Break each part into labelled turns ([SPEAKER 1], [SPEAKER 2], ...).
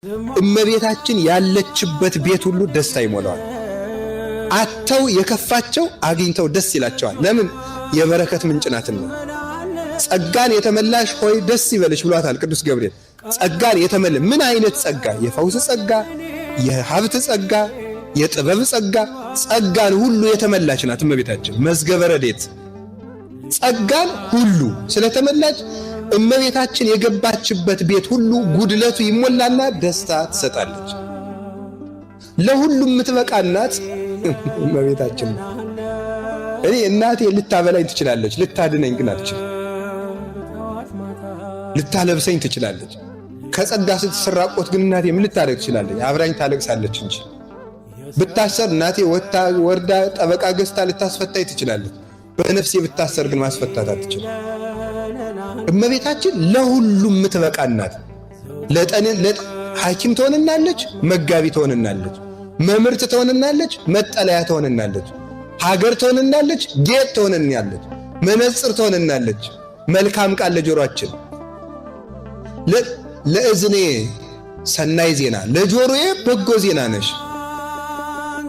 [SPEAKER 1] እመቤታችን ያለችበት ቤት ሁሉ ደስታ ይሞላዋል። አተው የከፋቸው አግኝተው ደስ ይላቸዋል። ለምን? የበረከት ምንጭ ናትና። ጸጋን የተመላሽ ሆይ ደስ ይበልሽ ብሏታል ቅዱስ ገብርኤል። ጸጋን የተመለ ምን አይነት ጸጋ? የፈውስ ጸጋ፣ የሀብት ጸጋ፣ የጥበብ ጸጋ፣ ጸጋን ሁሉ የተመላች ናት እመቤታችን። መዝገበ ረድኤት ጸጋን ሁሉ ስለተመላች እመቤታችን የገባችበት ቤት ሁሉ ጉድለቱ ይሞላና ደስታ ትሰጣለች። ለሁሉም የምትበቃ እናት እመቤታችን። እኔ እናቴ ልታበላኝ ትችላለች፣ ልታድነኝ ግን አትችልም። ልታለብሰኝ ትችላለች። ከጸጋ ስትሰራቆት ግን እናቴ ምን ልታደርግ ትችላለች? አብራኝ ታለቅሳለች እንጂ። ብታሰር እናቴ ወርዳ ጠበቃ ገዝታ ልታስፈታኝ ትችላለች። በነፍሴ ብታሰር ግን ማስፈታት አትችልም። እመቤታችን ለሁሉም የምትበቃ ናት። ሐኪም ትሆንናለች፣ መጋቢ ትሆንናለች፣ መምህርት ትሆንናለች፣ መጠለያ ትሆንናለች፣ ሀገር ትሆንናለች፣ ጌጥ ትሆንናለች፣ መነጽር ትሆንናለች፣ መልካም ቃል ለጆሮአችን፣ ለእዝኔ ሰናይ ዜና፣ ለጆሮዬ በጎ ዜና ነሽ፣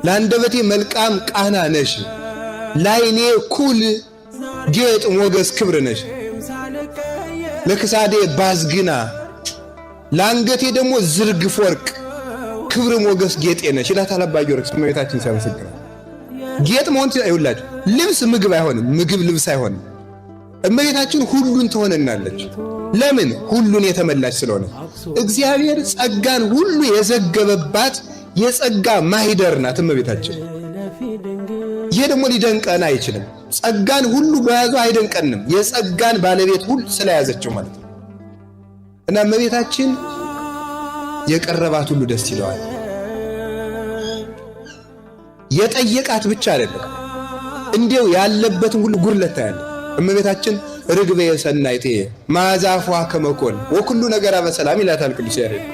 [SPEAKER 1] ለአንደበቴ መልካም ቃና ነሽ፣ ለዓይኔ ኩል ጌጥ ሞገስ ክብር ነሽ፣ ለክሳዴ ባዝግና፣ ለአንገቴ ደግሞ ዝርግፍ ወርቅ ክብር ሞገስ ጌጤ ነሽ ይላታል አባ ጊዮርጊስ እመቤታችን ሲያመሰግናት። ጌጥ መሆን ይውላችሁ ልብስ ምግብ አይሆንም፣ ምግብ ልብስ አይሆንም። እመቤታችን ሁሉን ትሆንናለች። ለምን? ሁሉን የተመላች ስለሆነ። እግዚአብሔር ጸጋን ሁሉ የዘገበባት የጸጋ ማህደር ናት እመቤታችን። ይሄ ደግሞ ሊደንቀን አይችልም። ጸጋን ሁሉ በያዙ አይደንቀንም፣ የጸጋን ባለቤት ሁሉ ስለያዘችው ማለት ነው። እና እመቤታችን የቀረባት ሁሉ ደስ ይለዋል። የጠየቃት ብቻ አይደለም፣ እንዲያው ያለበትን ሁሉ ጉድለት ታያለ። እመቤታችን ርግቤ ሰናይቴ ማዛፏ ከመኮን ወኩሉ ነገር በሰላም ይላታል ቅዱስ ያሬድ።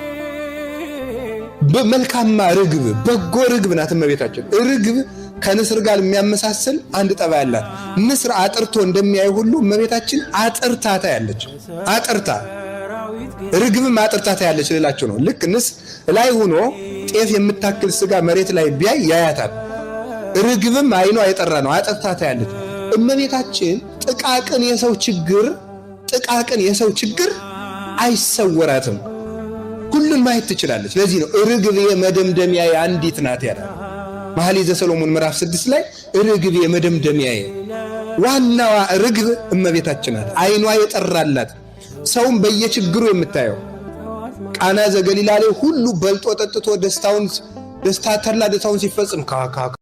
[SPEAKER 1] በመልካማ ርግብ በጎ ርግብ ናት እመቤታችን። ርግብ ከንስር ጋር የሚያመሳስል አንድ ጠባይ አላት። ንስር አጥርቶ እንደሚያይ ሁሉ እመቤታችን አጥርታ ታያለች። አጥርታ ርግብም አጥርታ ታያለች ልላቸው ነው። ልክ ንስ ላይ ሆኖ ጤፍ የምታክል ስጋ መሬት ላይ ቢያይ ያያታል። ርግብም አይኗ የጠራ ነው፣ አጥርታ ታያለች። እመቤታችን ጥቃቅን የሰው ችግር አይሰወራትም፣ ሁሉን ማየት ትችላለች። ለዚህ ነው ርግብ የመደምደሚያ አንዲት ናት ያለ መኃልየ ዘሰሎሞን ምዕራፍ 6 ላይ ርግብ የመደምደሚያዬ። ዋናዋ ርግብ እመቤታችን ናት። አይኗ የጠራላት ሰውም በየችግሩ የምታየው። ቃና ዘገሊላ ላይ ሁሉ በልጦ ጠጥቶ ደስታ ተድላ ደስታውን ሲፈጽም